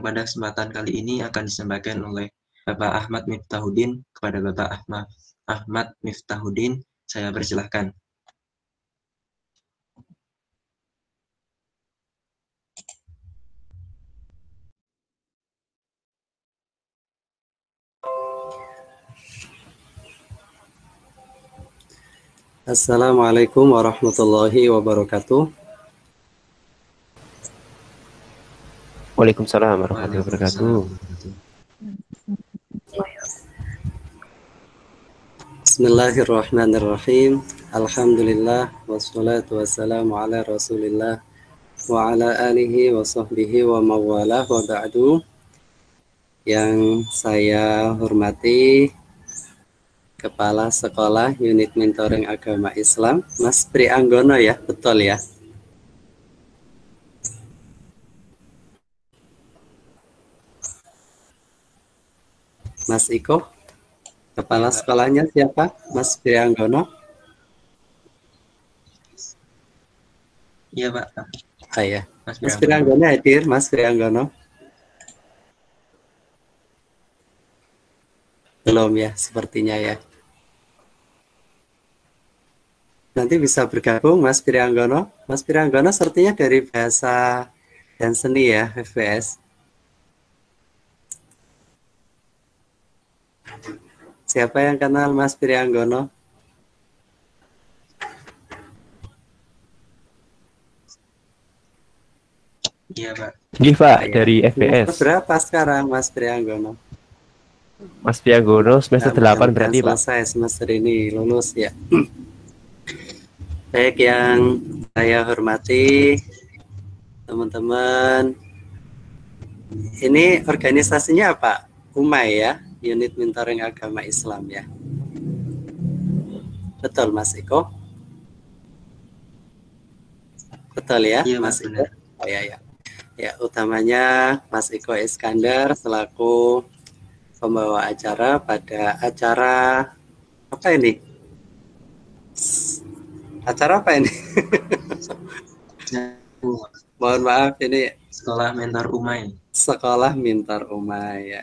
pada kesempatan kali ini akan disampaikan oleh Bapak Ahmad Miftahuddin. Kepada Bapak Ahmad Miftahuddin, saya persilahkan. Assalamualaikum warahmatullahi wabarakatuh. Waalaikumsalam warahmatullahi wabarakatuh. Bismillahirrahmanirrahim. Alhamdulillah wassalatu wassalamu ala Rasulillah wa ala alihi wa sahbihi wa mawalah wa ba'du. Yang saya hormati Kepala Sekolah Unit Mentoring Agama Islam, Mas Prianggono ya, betul ya? Mas Iko, Kepala sekolahnya siapa? Mas Prianggono? Iya, Pak. Ah, ya. Mas Prianggono hadir, Mas Prianggono? Belum ya, sepertinya ya. Nanti bisa bergabung Mas Prianggono. Mas Prianggono sepertinya dari bahasa dan seni ya, FBS. Siapa yang kenal Mas Prianggono? Iya, Pak. Iya, Pak, dari FBS. Berapa sekarang Mas Prianggono? Mas Prianggono semester 8 berarti, Pak. Selesai semester ini, lulus ya. Baik, yang saya hormati teman-teman, ini organisasinya apa? UMAI ya, Unit Mentoring Agama Islam ya. Betul Mas Iko? Betul ya, Iya, Mas Iko? Oh ya, ya. Ya, utamanya Mas Iko Iskandar selaku pembawa acara pada acara apa ini? Acara apa ini? Mohon maaf, ini Sekolah Mentor UMAI. Sekolah Mentor UMAI ya.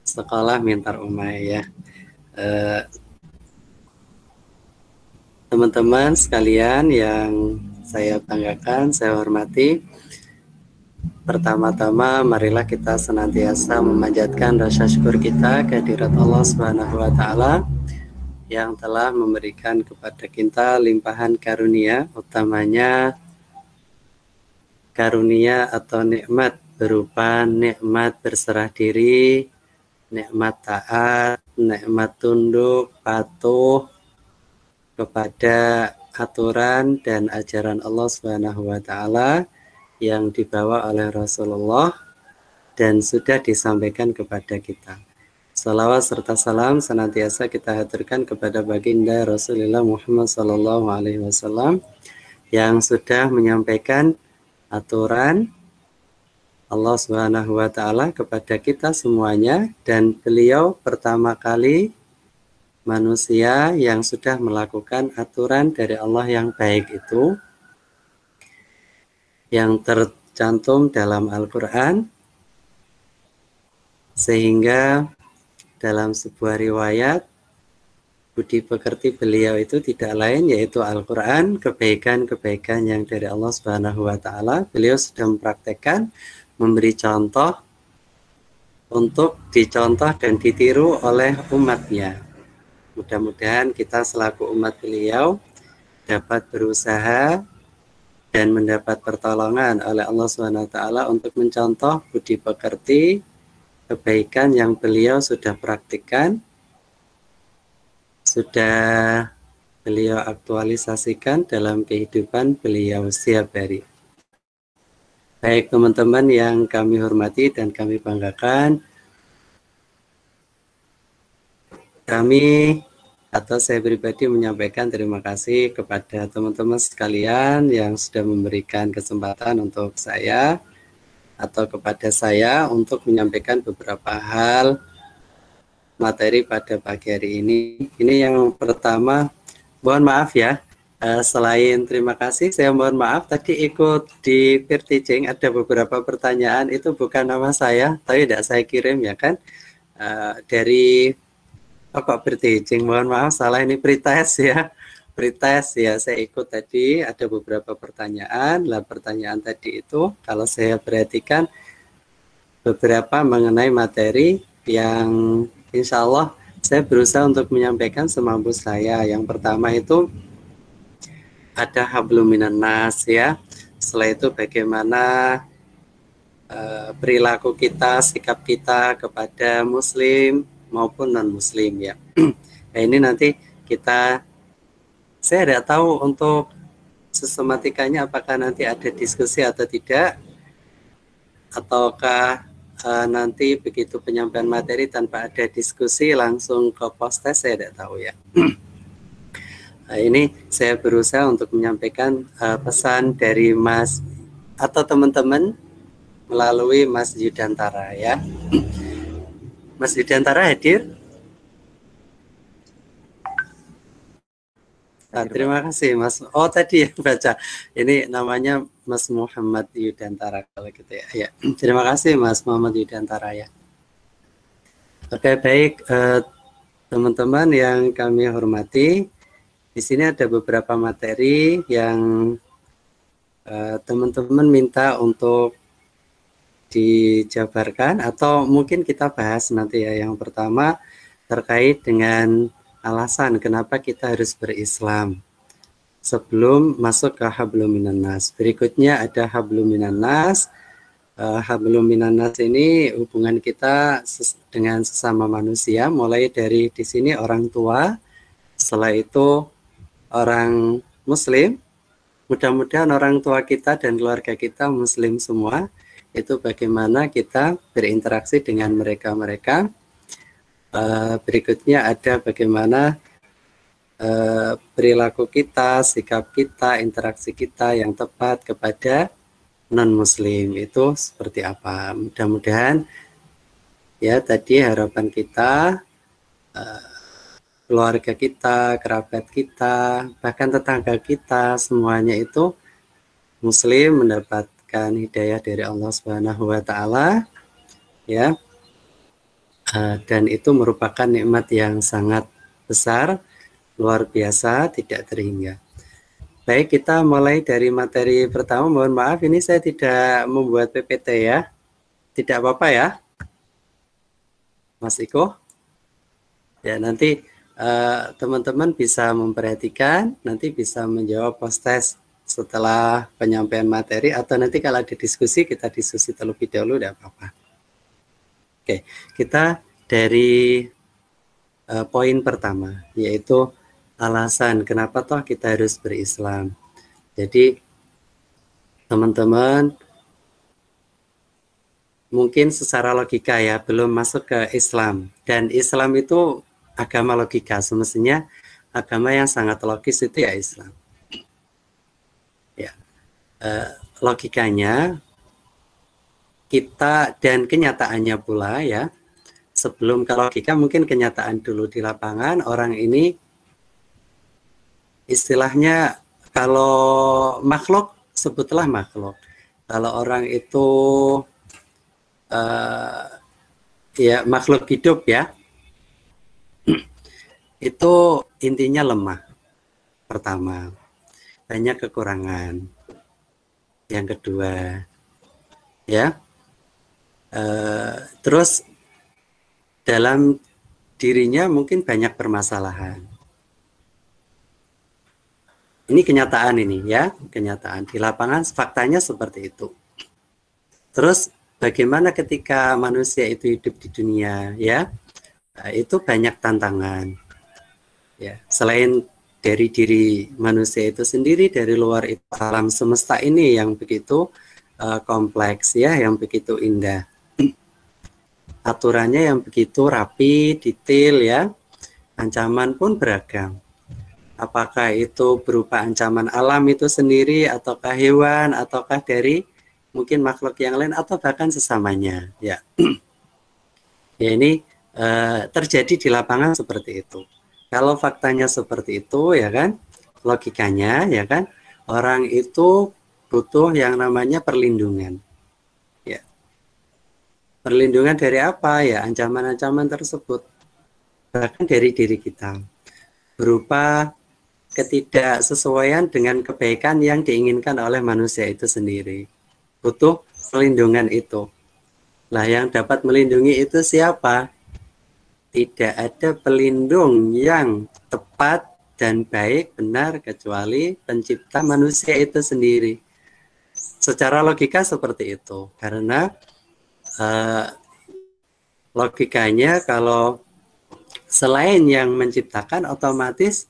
Sekolah Mentor UMAI ya. Teman-teman sekalian yang saya banggakan, saya hormati, pertama-tama marilah kita senantiasa memanjatkan rasa syukur kita kehadirat Allah Subhanahu wa taala yang telah memberikan kepada kita limpahan karunia, utamanya karunia atau nikmat berupa nikmat berserah diri, nikmat taat, nikmat tunduk, patuh kepada aturan dan ajaran Allah Subhanahu wa taala yang dibawa oleh Rasulullah dan sudah disampaikan kepada kita. Salawat serta salam senantiasa kita haturkan kepada baginda Rasulullah Muhammad sallallahu alaihi wasallam yang sudah menyampaikan aturan Allah Subhanahu wa taala kepada kita semuanya, dan beliau pertama kali manusia yang sudah melakukan aturan dari Allah yang baik itu yang tercantum dalam Al-Quran, sehingga dalam sebuah riwayat budi pekerti beliau itu tidak lain yaitu Al-Quran, kebaikan-kebaikan yang dari Allah Subhanahu wa taala beliau sudah mempraktekkan, memberi contoh untuk dicontoh dan ditiru oleh umatnya. Mudah-mudahan kita selaku umat beliau dapat berusaha dan mendapat pertolongan oleh Allah SWT untuk mencontoh budi pekerti kebaikan yang beliau sudah praktikkan, sudah beliau aktualisasikan dalam kehidupan beliau setiap hari. Baik teman-teman yang kami hormati dan kami banggakan, kami atau saya pribadi menyampaikan terima kasih kepada teman-teman sekalian yang sudah memberikan kesempatan untuk saya atau kepada saya untuk menyampaikan beberapa hal materi pada pagi hari ini. Ini yang pertama, mohon maaf ya, Selain terima kasih, saya mohon maaf tadi ikut di peer teaching ada beberapa pertanyaan itu bukan nama saya, tapi tidak saya kirim ya kan. Dari kok peer teaching, mohon maaf salah, ini pretest ya. Pretest ya, saya ikut tadi ada beberapa pertanyaan. Lah pertanyaan tadi itu kalau saya perhatikan beberapa mengenai materi yang insya Allah saya berusaha untuk menyampaikan semampu saya. Yang pertama itu ada hablum minan nas ya. Setelah itu bagaimana perilaku kita, sikap kita kepada muslim maupun non muslim ya. Nah, ini nanti saya tidak tahu untuk sistematikanya apakah nanti ada diskusi atau tidak, ataukah nanti begitu penyampaian materi tanpa ada diskusi langsung ke post test, saya tidak tahu ya. Nah, ini saya berusaha untuk menyampaikan pesan dari Mas atau teman-teman melalui Mas Yudantara ya. Mas Yudantara hadir? Nah, terima kasih Mas. Oh tadi yang baca, ini namanya Mas Muhammad Yudantara kalau gitu ya. Ya, terima kasih Mas Muhammad Yudantara ya. Oke baik teman-teman yang kami hormati. Di sini ada beberapa materi yang teman-teman minta untuk dijabarkan atau mungkin kita bahas nanti ya. Yang pertama terkait dengan alasan kenapa kita harus berislam sebelum masuk ke hablum minan nas. Berikutnya ada hablum minan nas. Hablum minan nas ini hubungan kita dengan sesama manusia, mulai dari di sini orang tua, setelah itu orang muslim, mudah-mudahan orang tua kita dan keluarga kita muslim semua, itu bagaimana kita berinteraksi dengan mereka-mereka. Berikutnya ada bagaimana perilaku kita, sikap kita, interaksi kita yang tepat kepada non-muslim itu seperti apa. Mudah-mudahan ya tadi harapan kita, keluarga kita, kerabat kita, bahkan tetangga kita, semuanya itu muslim, mendapatkan hidayah dari Allah Subhanahu wa taala ya. Dan itu merupakan nikmat yang sangat besar, luar biasa, tidak terhingga. Baik, kita mulai dari materi pertama. Mohon maaf ini saya tidak membuat PPT ya. Tidak apa-apa ya Mas Iko. Ya, nanti teman-teman bisa memperhatikan, nanti bisa menjawab post test setelah penyampaian materi, atau nanti kalau ada diskusi, kita diskusi terlebih dahulu, tidak apa-apa. Oke, kita dari poin pertama, yaitu alasan kenapa toh kita harus berislam. Jadi, teman-teman, mungkin secara logika ya, belum masuk ke Islam. Dan Islam itu agama logika, semestinya agama yang sangat logis itu ya Islam. Ya, logikanya kita dan kenyataannya pula ya. Sebelum ke logika, mungkin kenyataan dulu di lapangan. Orang ini istilahnya kalau makhluk sebutlah makhluk. Kalau orang itu ya makhluk hidup ya. Itu intinya lemah. Pertama, banyak kekurangan. Yang kedua, ya, terus dalam dirinya mungkin banyak permasalahan. Ini kenyataan ini ya, kenyataan di lapangan faktanya seperti itu. Terus bagaimana ketika manusia itu hidup di dunia ya, itu banyak tantangan. Ya, selain dari diri manusia itu sendiri, dari luar itu alam semesta ini yang begitu kompleks ya, yang begitu indah. Aturannya yang begitu rapi, detail ya. Ancaman pun beragam. Apakah itu berupa ancaman alam itu sendiri, ataukah hewan, ataukah dari mungkin makhluk yang lain, atau bahkan sesamanya ya. Ya ini terjadi di lapangan seperti itu. Kalau faktanya seperti itu ya kan, logikanya ya kan, orang itu butuh yang namanya perlindungan. Ya. Perlindungan dari apa? Ya, ancaman-ancaman tersebut. Bahkan dari diri kita. Berupa ketidaksesuaian dengan kebaikan yang diinginkan oleh manusia itu sendiri. Butuh perlindungan itu. Nah, yang dapat melindungi itu siapa? Tidak ada pelindung yang tepat dan baik, benar, kecuali pencipta manusia itu sendiri. Secara logika seperti itu, karena logikanya kalau selain yang menciptakan, otomatis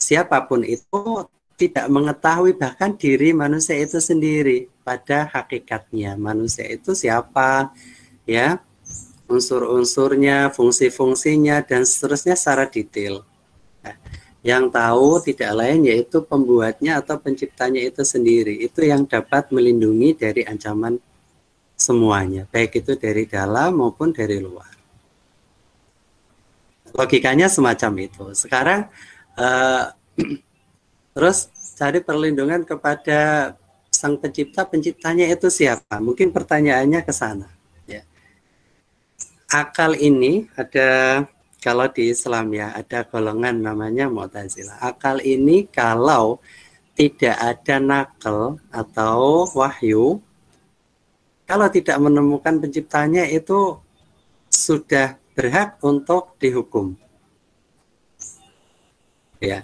siapapun itu tidak mengetahui bahkan diri manusia itu sendiri. Pada hakikatnya manusia itu siapa, ya, unsur-unsurnya, fungsi-fungsinya, dan seterusnya secara detail. Nah, yang tahu tidak lain yaitu pembuatnya atau penciptanya itu sendiri. Itu yang dapat melindungi dari ancaman semuanya, baik itu dari dalam maupun dari luar. Logikanya semacam itu. Sekarang terus cari perlindungan kepada sang pencipta, penciptanya itu siapa? Mungkin pertanyaannya ke sana. Ya. Akal ini ada, kalau di Islam ya, ada golongan namanya Mu'tazilah. Akal ini kalau tidak ada nakal atau wahyu, kalau tidak menemukan penciptanya itu sudah berhak untuk dihukum. Ya,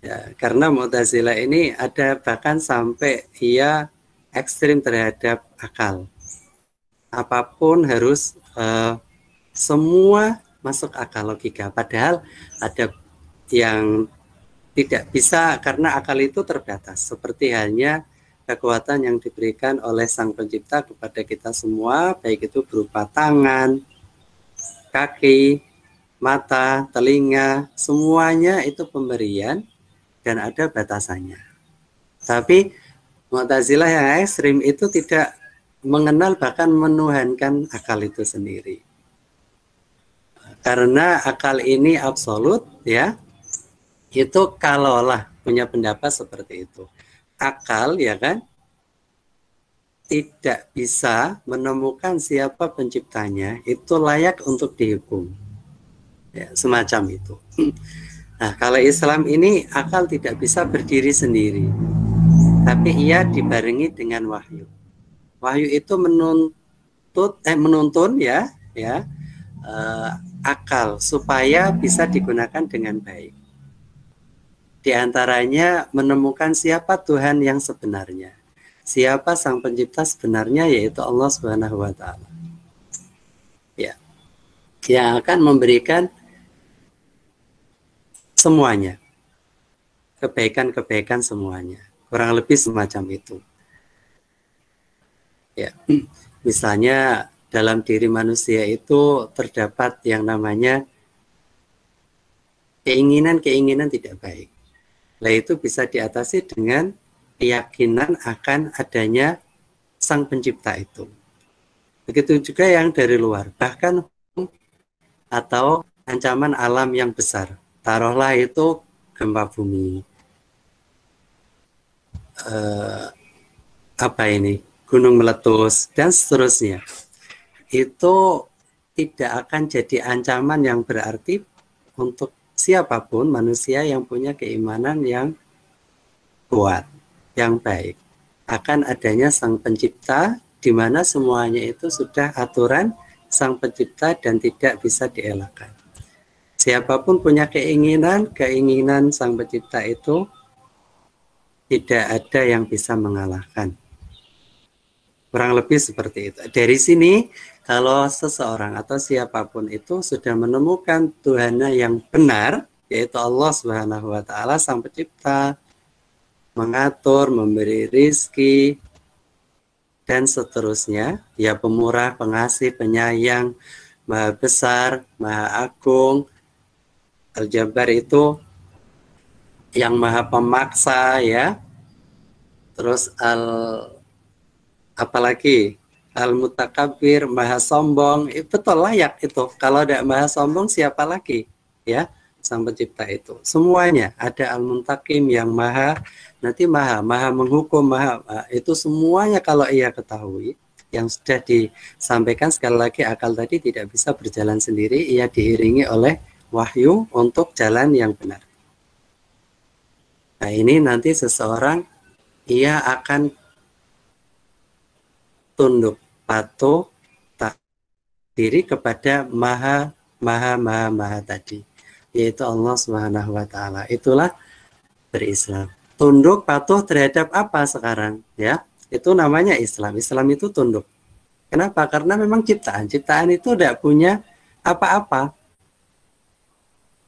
ya, karena Mu'tazilah ini ada bahkan sampai ia ekstrim terhadap akal. Apapun harus semua masuk akal logika. Padahal ada yang tidak bisa karena akal itu terbatas. Seperti halnya kekuatan yang diberikan oleh Sang Pencipta kepada kita semua, baik itu berupa tangan, kaki, mata, telinga, semuanya itu pemberian dan ada batasannya. Tapi Mu'tazilah yang ekstrim itu tidak mengenal bahkan menuhankan akal itu sendiri. Karena akal ini absolut, ya, itu kalaulah punya pendapat seperti itu. Akal, ya kan, tidak bisa menemukan siapa penciptanya, itu layak untuk dihukum. Ya, semacam itu. Nah, kalau Islam ini akal tidak bisa berdiri sendiri, tapi ia dibarengi dengan wahyu. Wahyu itu menuntun ya akal supaya bisa digunakan dengan baik. Di antaranya menemukan siapa Tuhan yang sebenarnya, siapa Sang Pencipta sebenarnya, yaitu Allah Subhanahu wa Ta'ala. Ya, yang akan memberikan semuanya, kebaikan-kebaikan semuanya, kurang lebih semacam itu. Ya, misalnya dalam diri manusia itu terdapat yang namanya keinginan-keinginan tidak baik. Nah, itu bisa diatasi dengan keyakinan akan adanya Sang Pencipta itu. Begitu juga yang dari luar, bahkan atau ancaman alam yang besar. Taruhlah itu gempa bumi, gunung meletus, dan seterusnya. Itu tidak akan jadi ancaman yang berarti untuk siapapun manusia yang punya keimanan yang kuat, yang baik. Akan adanya Sang Pencipta, di mana semuanya itu sudah aturan Sang Pencipta dan tidak bisa dielakkan. Siapapun punya keinginan Sang Pencipta itu tidak ada yang bisa mengalahkan. Kurang lebih seperti itu. Dari sini, kalau seseorang atau siapapun itu sudah menemukan Tuhannya yang benar, yaitu Allah Subhanahu wa Ta'ala, Sang Pencipta, mengatur, memberi rizki, dan seterusnya, ya, pemurah, pengasih, penyayang, maha besar, maha agung. Al-Jabbar itu yang maha pemaksa, ya. Terus apalagi Al-Mutakabbir, maha sombong, betul layak itu. Kalau tidak maha sombong, siapa lagi? Ya, Sang Pencipta itu. Semuanya ada Al-Muntakim yang maha, nanti maha menghukum, itu semuanya kalau ia ketahui, yang sudah disampaikan sekali lagi akal tadi tidak bisa berjalan sendiri, ia diiringi oleh wahyu untuk jalan yang benar. Nah ini nanti seseorang ia akan tunduk, patuh, tak diri kepada maha tadi, yaitu Allah Subhanahu wa taala. Itulah berislam. Tunduk patuh terhadap apa sekarang? Ya, itu namanya Islam. Islam itu tunduk. Kenapa? Karena memang ciptaan itu tidak punya apa-apa.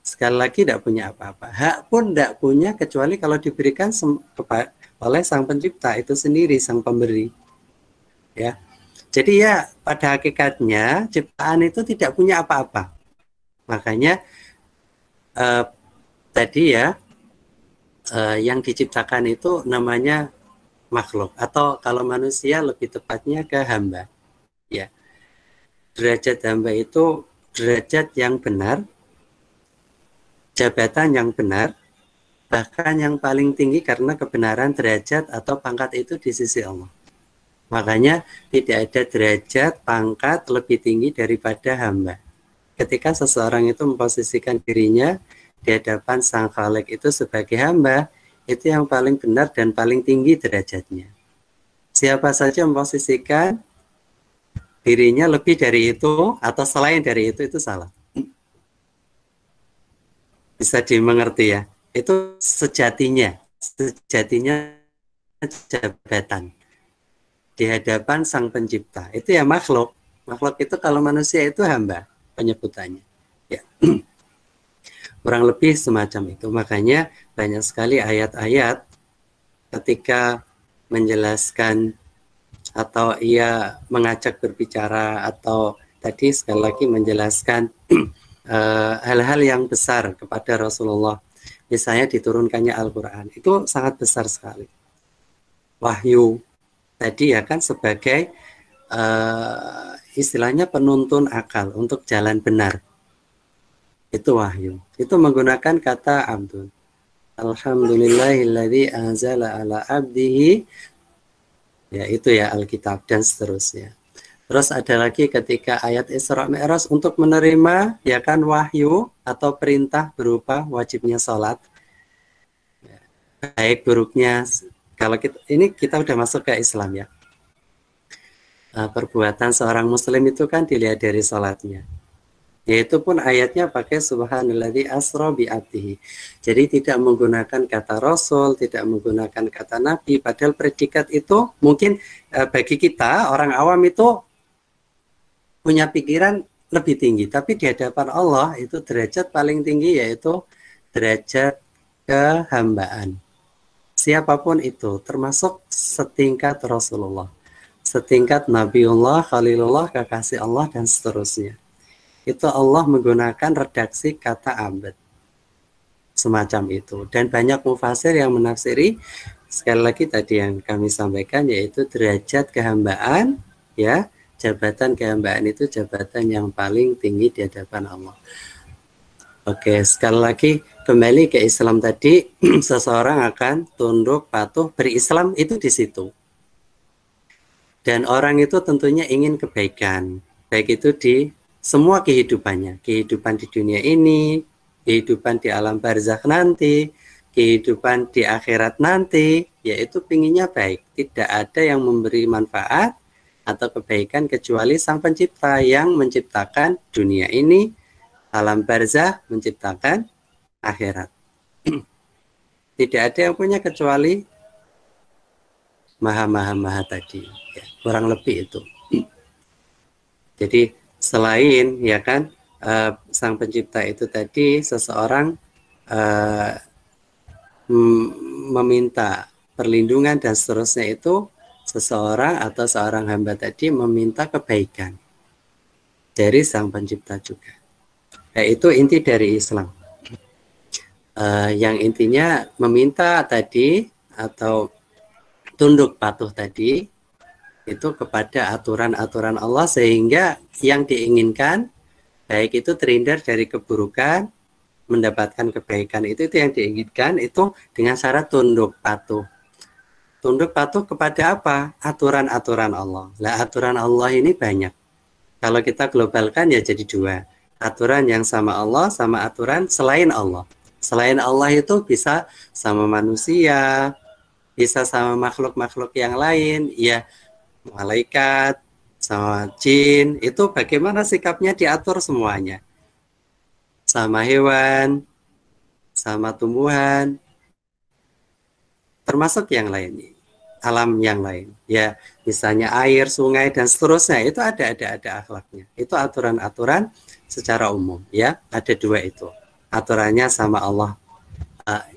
Sekali lagi tidak punya apa-apa. Hak pun tidak punya kecuali kalau diberikan oleh Sang Pencipta itu sendiri, Sang Pemberi. Ya. Jadi ya pada hakikatnya ciptaan itu tidak punya apa-apa. Makanya tadi ya yang diciptakan itu namanya makhluk, atau kalau manusia lebih tepatnya ke hamba. Ya. Derajat hamba itu derajat yang benar, jabatan yang benar, bahkan yang paling tinggi karena kebenaran derajat atau pangkat itu di sisi Allah. Makanya tidak ada derajat pangkat lebih tinggi daripada hamba. Ketika seseorang itu memposisikan dirinya di hadapan Sang Khalik itu sebagai hamba, itu yang paling benar dan paling tinggi derajatnya. Siapa saja memposisikan dirinya lebih dari itu atau selain dari itu salah. Bisa dimengerti ya, itu sejatinya jabatan di hadapan Sang Pencipta. Itu ya makhluk itu kalau manusia itu hamba penyebutannya ya. Kurang lebih semacam itu. Makanya banyak sekali ayat-ayat ketika menjelaskan atau ia mengajak berbicara atau tadi sekali lagi menjelaskan hal-hal yang besar kepada Rasulullah, misalnya diturunkannya Al-Quran, itu sangat besar sekali. Wahyu tadi ya kan sebagai istilahnya penuntun akal untuk jalan benar, itu wahyu. Itu menggunakan kata abdun. Alhamdulillahilladzi anzala ala abdihi, ya itu ya Alkitab dan seterusnya. Terus ada lagi ketika ayat Isra Mi'raj untuk menerima ya kan wahyu atau perintah berupa wajibnya sholat. Baik buruknya, kalau kita udah masuk ke Islam ya. Perbuatan seorang muslim itu kan dilihat dari sholatnya. Yaitu pun ayatnya pakai subhanalladzi asra bi abdihi. Jadi tidak menggunakan kata rasul, tidak menggunakan kata nabi, padahal predikat itu mungkin bagi kita orang awam itu punya pikiran lebih tinggi, tapi di hadapan Allah itu derajat paling tinggi yaitu derajat kehambaan. Siapapun itu, termasuk setingkat Rasulullah, setingkat Nabiullah, Khalilullah, kekasih Allah dan seterusnya. Itu Allah menggunakan redaksi kata abad semacam itu. Dan banyak mufasir yang menafsiri sekali lagi tadi yang kami sampaikan, yaitu derajat kehambaan ya. Jabatan kehambaan itu jabatan yang paling tinggi di hadapan Allah. Oke, sekali lagi kembali ke Islam tadi, seseorang akan tunduk, patuh, berislam itu di situ. Dan orang itu tentunya ingin kebaikan, baik itu di semua kehidupannya, kehidupan di dunia ini, kehidupan di alam barzakh nanti, kehidupan di akhirat nanti, yaitu pinginnya baik. Tidak ada yang memberi manfaat atau kebaikan kecuali Sang Pencipta yang menciptakan dunia ini, alam barzakh, menciptakan akhirat. Tidak ada yang punya kecuali maha tadi ya, kurang lebih itu. Jadi selain ya kan Sang Pencipta itu tadi, seseorang meminta perlindungan dan seterusnya, itu seseorang atau seorang hamba tadi meminta kebaikan dari Sang Pencipta juga. Itu inti dari Islam. Yang intinya meminta tadi atau tunduk patuh tadi itu kepada aturan-aturan Allah, sehingga yang diinginkan baik itu terhindar dari keburukan mendapatkan kebaikan itu yang diinginkan itu dengan syarat tunduk patuh. Tunduk patuh kepada apa? Aturan-aturan Allah. Lah aturan Allah ini banyak. Kalau kita globalkan ya jadi dua. Aturan yang sama Allah sama aturan selain Allah. Selain Allah itu bisa sama manusia, bisa sama makhluk-makhluk yang lain, ya malaikat, sama jin, itu bagaimana sikapnya diatur semuanya. Sama hewan, sama tumbuhan, termasuk yang lain, alam yang lain. Ya, misalnya air, sungai dan seterusnya itu ada akhlaknya. Itu aturan-aturan secara umum, ya. Ada dua itu. Aturannya sama Allah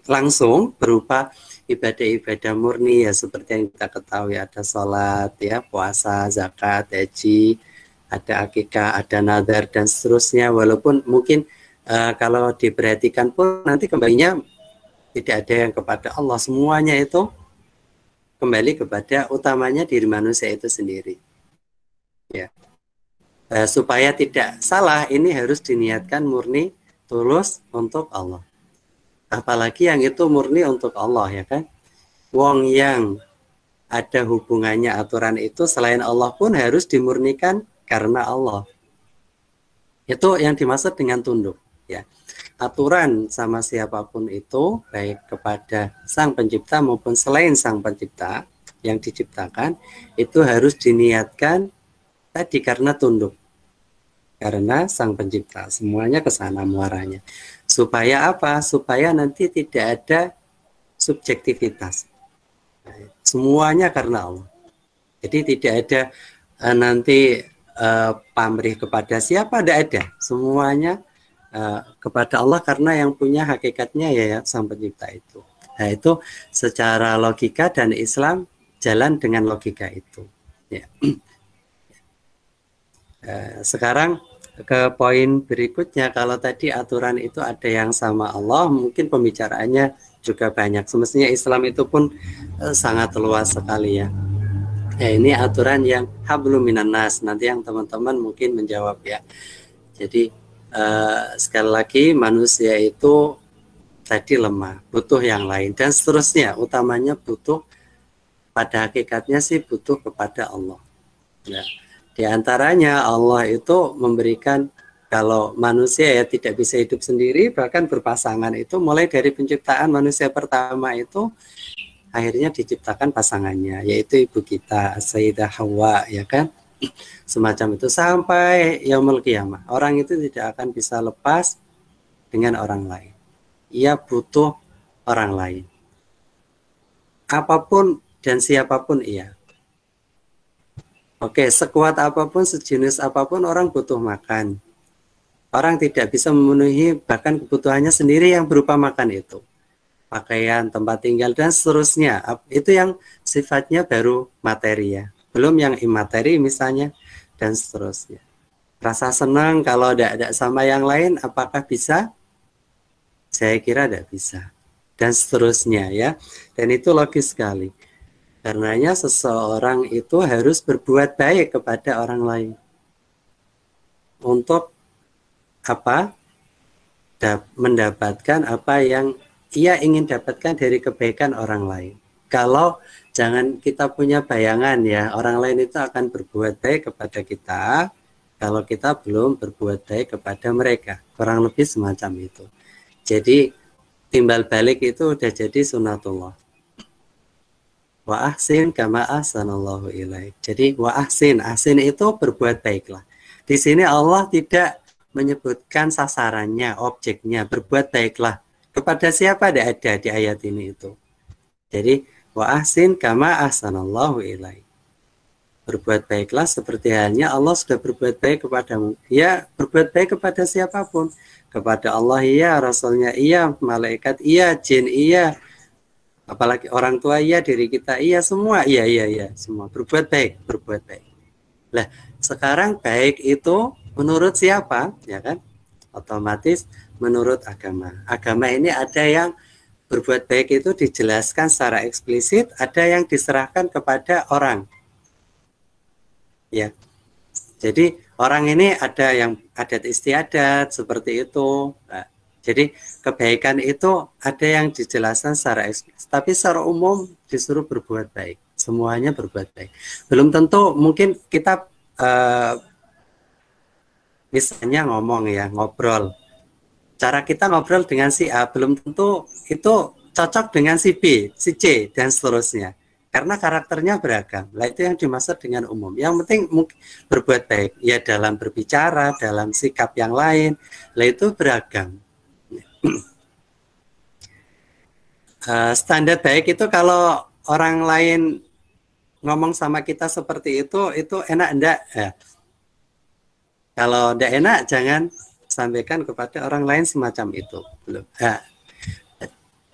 langsung berupa ibadah-ibadah murni ya seperti yang kita ketahui, ada sholat, ya, puasa, zakat, haji, ada akikah, ada nazar dan seterusnya. Walaupun mungkin kalau diperhatikan pun nanti kembalinya tidak ada yang kepada Allah, semuanya itu kembali kepada utamanya diri manusia itu sendiri. Ya. Supaya tidak salah, ini harus diniatkan murni tulus untuk Allah. Apalagi yang itu murni untuk Allah, ya kan? Wong yang ada hubungannya aturan itu selain Allah pun harus dimurnikan karena Allah. Itu yang dimaksud dengan tunduk, ya. Aturan sama siapapun itu, baik kepada Sang Pencipta maupun selain Sang Pencipta yang diciptakan, itu harus diniatkan tadi karena tunduk. Karena Sang Pencipta, semuanya ke sana muaranya. Supaya apa? Supaya nanti tidak ada subjektivitas. Semuanya karena Allah. Jadi tidak ada nanti pamrih kepada siapa, tidak ada. Semuanya kepada Allah karena yang punya hakikatnya ya Sang Pencipta itu. Nah itu secara logika dan Islam jalan dengan logika itu. Ya. Sekarang ke poin berikutnya, kalau tadi aturan itu ada yang sama Allah, mungkin pembicaraannya juga banyak. Semestinya Islam itu pun sangat luas sekali ya. Ya ini aturan yang hablum minan nas, nanti yang teman-teman mungkin menjawab ya. Jadi sekali lagi manusia itu tadi lemah, butuh yang lain dan seterusnya. Utamanya butuh, pada hakikatnya sih butuh kepada Allah. Ya. Di antaranya Allah itu memberikan, kalau manusia ya tidak bisa hidup sendiri, bahkan berpasangan itu mulai dari penciptaan manusia pertama itu akhirnya diciptakan pasangannya, yaitu ibu kita Sayyidah Hawa, ya kan? Semacam itu sampai yaumul qiyamah. Orang itu tidak akan bisa lepas dengan orang lain. Ia butuh orang lain. Apapun dan siapapun ia. Oke, sekuat apapun, sejenis apapun orang butuh makan. Orang tidak bisa memenuhi bahkan kebutuhannya sendiri yang berupa makan itu. Pakaian, tempat tinggal, dan seterusnya. Itu yang sifatnya baru materi ya. Belum yang imateri misalnya, dan seterusnya. Rasa senang kalau tidak sama yang lain, apakah bisa? Saya kira tidak bisa. Dan seterusnya ya. Dan itu logis sekali. Karenanya seseorang itu harus berbuat baik kepada orang lain. Untuk apa? Mendapatkan apa yang ia ingin dapatkan dari kebaikan orang lain. Kalau jangan kita punya bayangan ya, orang lain itu akan berbuat baik kepada kita kalau kita belum berbuat baik kepada mereka. Kurang lebih semacam itu. Jadi timbal balik itu udah jadi sunatullah. Wa ahsin kama ahsanallahu ilaik. Jadi wa ahsin, ahsin itu berbuat baiklah. Di sini Allah tidak menyebutkan sasarannya, objeknya, berbuat baiklah. Kepada siapa ada di ayat ini itu. Jadi wa ahsin kama ahsanallahu ilaik. Berbuat baiklah seperti halnya Allah sudah berbuat baik kepadamu. Ya, berbuat baik kepada siapapun. Kepada Allah iya, Rasulnya iya, malaikat iya, jin iya, apalagi orang tua iya, diri kita iya, semua iya semua berbuat baik. Lah sekarang baik itu menurut siapa, ya kan? Otomatis menurut agama. Agama ini ada yang berbuat baik itu dijelaskan secara eksplisit, ada yang diserahkan kepada orang. Ya. Jadi orang ini ada yang adat istiadat seperti itu. Nah, Jadi kebaikan itu ada yang dijelaskan secara eksplisit, tapi secara umum disuruh berbuat baik. Semuanya berbuat baik. Belum tentu mungkin kita misalnya ngomong ya, ngobrol. Cara kita ngobrol dengan si A belum tentu itu cocok dengan si B, si C, dan seterusnya. Karena karakternya beragam. Lah itu yang dimaksud dengan umum. Yang penting berbuat baik. Ya dalam berbicara, dalam sikap yang lain. Lah itu beragam. Standar baik itu kalau orang lain ngomong sama kita seperti itu enak enggak? Ya. Kalau enggak enak, jangan sampaikan kepada orang lain semacam itu. Belum. Nah,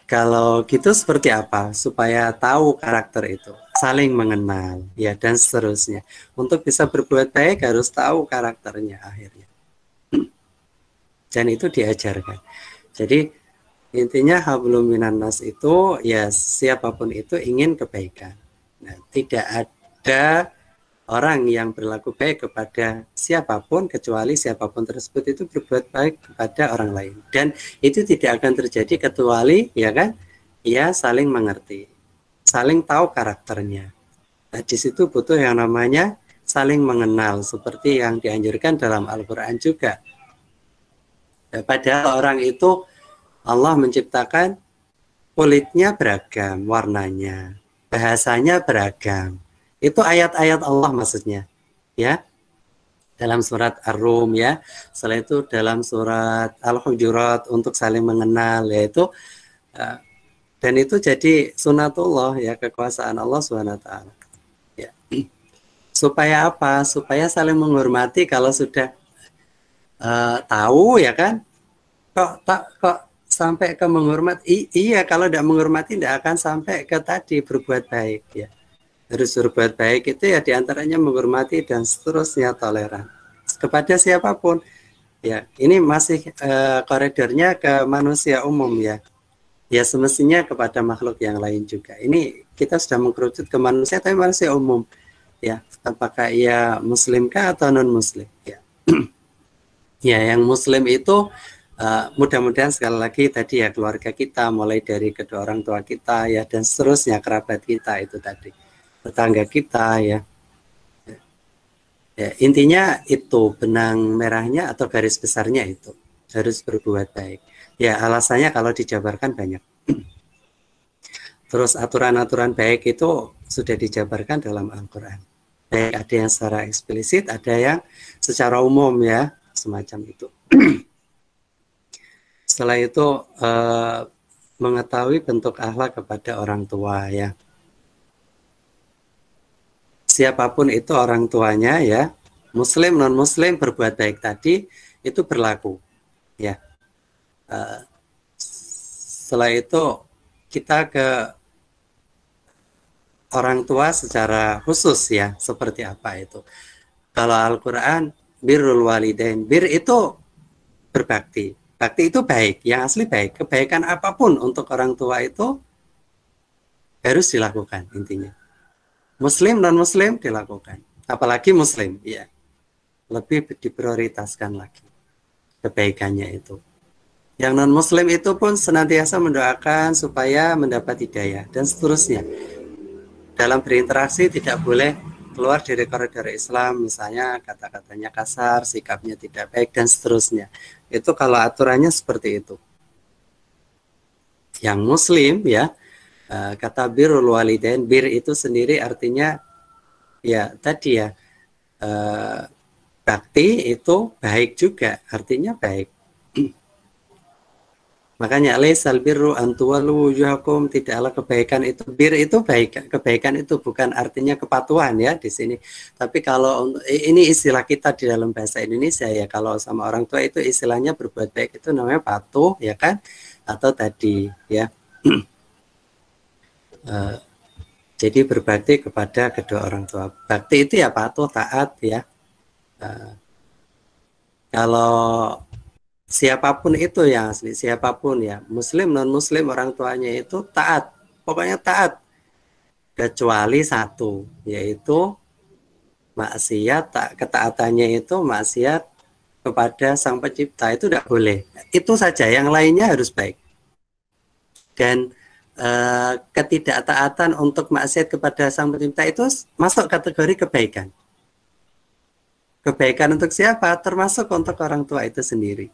kalau gitu seperti apa? Supaya tahu karakter itu, saling mengenal, ya dan seterusnya. Untuk bisa berbuat baik harus tahu karakternya akhirnya. Dan itu diajarkan. Jadi intinya hablum minan nas itu ya siapapun itu ingin kebaikan. Nah, tidak ada orang yang berlaku baik kepada siapapun kecuali siapapun tersebut itu berbuat baik kepada orang lain. Dan itu tidak akan terjadi kecuali ya kan, ya saling mengerti, saling tahu karakternya. Nah, di situ butuh yang namanya saling mengenal seperti yang dianjurkan dalam Al-Qur'an juga. Nah, padahal orang itu Allah menciptakan kulitnya beragam, warnanya, bahasanya beragam. Itu ayat-ayat Allah maksudnya, ya. Dalam surat Ar-Rum ya. Setelah itu dalam surat Al-Hujurat untuk saling mengenal, yaitu dan itu jadi sunatullah ya, kekuasaan Allah SWT. Ya. Supaya apa? Supaya saling menghormati. Kalau sudah tahu ya kan, kok sampai ke menghormati. Iya, kalau tidak menghormati tidak akan sampai ke tadi berbuat baik ya. Harus berbuat baik itu ya diantaranya menghormati dan seterusnya toleran kepada siapapun ya. Ini masih koridornya ke manusia umum ya. Ya semestinya kepada makhluk yang lain juga. Ini kita sudah mengkerucut ke manusia, tapi manusia umum ya. Apakah ia muslimkah atau non muslim ya. Ya yang muslim itu mudah-mudahan sekali lagi tadi ya keluarga kita, mulai dari kedua orang tua kita ya dan seterusnya, kerabat kita itu tadi, tetangga kita ya. Ya, intinya itu benang merahnya atau garis besarnya itu harus berbuat baik. Ya alasannya kalau dijabarkan banyak. Terus aturan-aturan baik itu sudah dijabarkan dalam Al-Quran. Baik ada yang secara eksplisit, ada yang secara umum ya, semacam itu. Setelah itu mengetahui bentuk akhlak kepada orang tua ya. Siapapun itu orang tuanya ya, muslim non muslim berbuat baik tadi itu berlaku ya. Setelah itu kita ke orang tua secara khusus ya, seperti apa itu. Kalau Al-Quran birrul walidain, bir itu berbakti, bakti itu baik, yang asli baik. Kebaikan apapun untuk orang tua itu harus dilakukan intinya. Muslim non muslim dilakukan, apalagi muslim ya, lebih diprioritaskan lagi kebaikannya itu. Yang non muslim itu pun senantiasa mendoakan supaya mendapat hidayah dan seterusnya. Dalam berinteraksi tidak boleh keluar dari koridor Islam, misalnya kata-katanya kasar, sikapnya tidak baik dan seterusnya. Itu kalau aturannya seperti itu. Yang muslim ya, kata birrul walidain, bir itu sendiri artinya ya tadi ya, bakti itu baik juga, artinya baik. Makanya laisal birru an tuwallu wujuhakum, tidaklah kebaikan itu, bir itu baik, kebaikan itu bukan artinya kepatuhan ya di sini. Tapi kalau ini istilah kita di dalam bahasa Indonesia ya, kalau sama orang tua itu istilahnya berbuat baik itu namanya patuh ya kan, atau tadi ya. Jadi berbakti kepada kedua orang tua. Bakti itu ya patuh, taat ya. Kalau siapapun itu yang asli, siapapun ya, muslim non muslim orang tuanya itu taat, pokoknya taat, kecuali satu, yaitu maksiat. Ketaatannya itu maksiat kepada Sang Pencipta itu tidak boleh. Itu saja, yang lainnya harus baik. Dan ketidaktaatan untuk maksiat kepada Sang Pencipta itu masuk kategori kebaikan. Kebaikan untuk siapa? Termasuk untuk orang tua itu sendiri.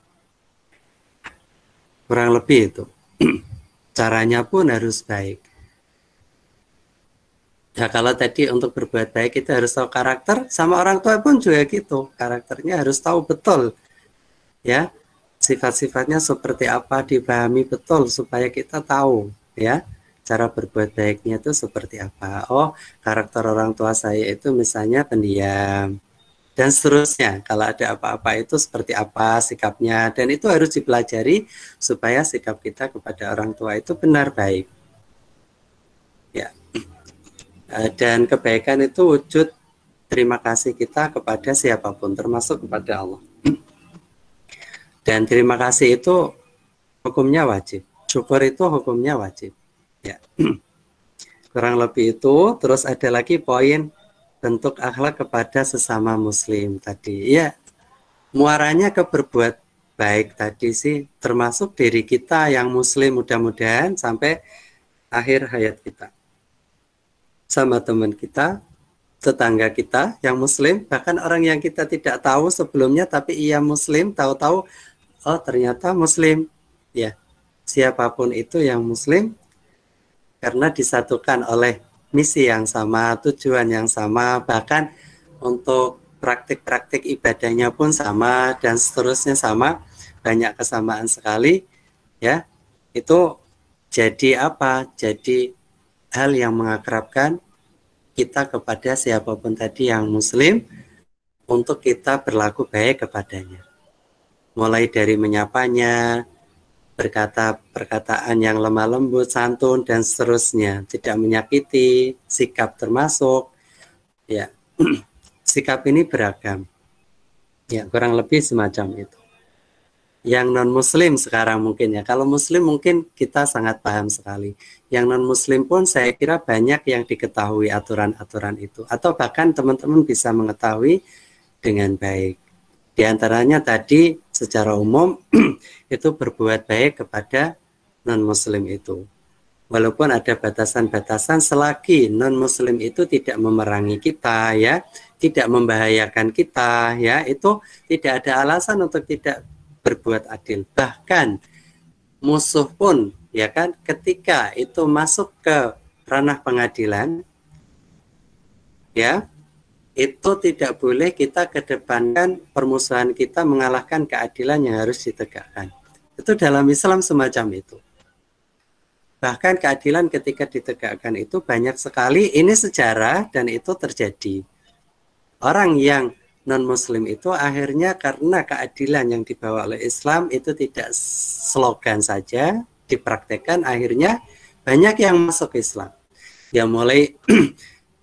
Kurang lebih itu. Caranya pun harus baik. Ya kalau tadi untuk berbuat baik itu harus tahu karakter, sama orang tua pun juga gitu. Karakternya harus tahu betul. Ya, sifat-sifatnya seperti apa dipahami betul supaya kita tahu, ya. Cara berbuat baiknya itu seperti apa. Oh, karakter orang tua saya itu misalnya pendiam. Dan seterusnya, kalau ada apa-apa itu seperti apa sikapnya. Dan itu harus dipelajari supaya sikap kita kepada orang tua itu benar baik. Ya. Dan kebaikan itu wujud terima kasih kita kepada siapapun, termasuk kepada Allah. Dan terima kasih itu hukumnya wajib. Syukur itu hukumnya wajib. Ya. Kurang lebih itu. Terus ada lagi poin bentuk akhlak kepada sesama muslim tadi. Ya, muaranya ke berbuat baik tadi sih, termasuk diri kita yang muslim mudah-mudahan sampai akhir hayat kita. Sama teman kita, tetangga kita yang muslim, bahkan orang yang kita tidak tahu sebelumnya tapi ia muslim, tahu-tahu oh ternyata muslim. Ya, siapapun itu yang muslim karena disatukan oleh misi yang sama, tujuan yang sama, bahkan untuk praktik-praktik ibadahnya pun sama dan seterusnya sama, banyak kesamaan sekali, ya. Itu jadi apa? Jadi hal yang mengakrabkan kita kepada siapapun tadi yang muslim untuk kita berlaku baik kepadanya. Mulai dari menyapanya, berkata perkataan yang lemah lembut, santun dan seterusnya, tidak menyakiti, sikap termasuk. Ya. Sikap ini beragam. Ya, kurang lebih semacam itu. Yang non-muslim sekarang mungkin ya. Kalau muslim mungkin kita sangat paham sekali. Yang non-muslim pun saya kira banyak yang diketahui aturan-aturan itu. Atau bahkan teman-teman bisa mengetahui dengan baik. Di antaranya tadi secara umum itu berbuat baik kepada non-muslim itu. Walaupun ada batasan-batasan selagi non-muslim itu tidak memerangi kita ya, tidak membahayakan kita ya, itu tidak ada alasan untuk tidak berbuat adil. Bahkan musuh pun ya kan ketika itu masuk ke ranah pengadilan ya, itu tidak boleh kita kedepankan permusuhan kita mengalahkan keadilan yang harus ditegakkan. Itu dalam Islam semacam itu. Bahkan keadilan ketika ditegakkan itu banyak sekali, ini sejarah dan itu terjadi. Orang yang non-muslim itu akhirnya karena keadilan yang dibawa oleh Islam itu tidak slogan saja dipraktekkan, akhirnya banyak yang masuk Islam. Ya mulai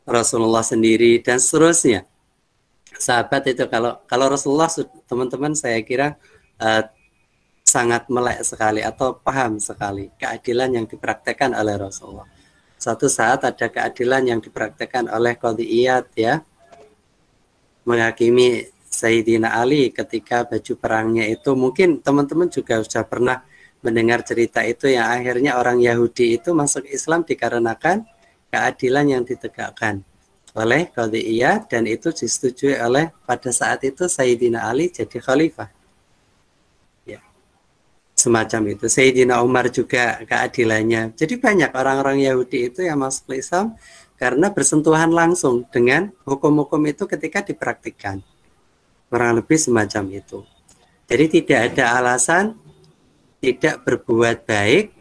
Rasulullah sendiri dan seterusnya. Sahabat itu kalau Rasulullah teman-teman saya kira sangat melek sekali atau paham sekali keadilan yang dipraktekkan oleh Rasulullah. Suatu saat ada keadilan yang dipraktekkan oleh Qadhi Iyad ya, menghakimi Sayyidina Ali ketika baju perangnya itu. Mungkin teman-teman juga sudah pernah mendengar cerita itu yang akhirnya orang Yahudi itu masuk Islam dikarenakan keadilan yang ditegakkan oleh Qadhi Iyad dan itu disetujui oleh pada saat itu Sayyidina Ali jadi khalifah. Ya. Semacam itu. Sayyidina Umar juga keadilannya. Jadi banyak orang-orang Yahudi itu yang masuk Islam karena bersentuhan langsung dengan hukum-hukum itu ketika dipraktikkan. Kurang lebih semacam itu. Jadi tidak ada alasan tidak berbuat baik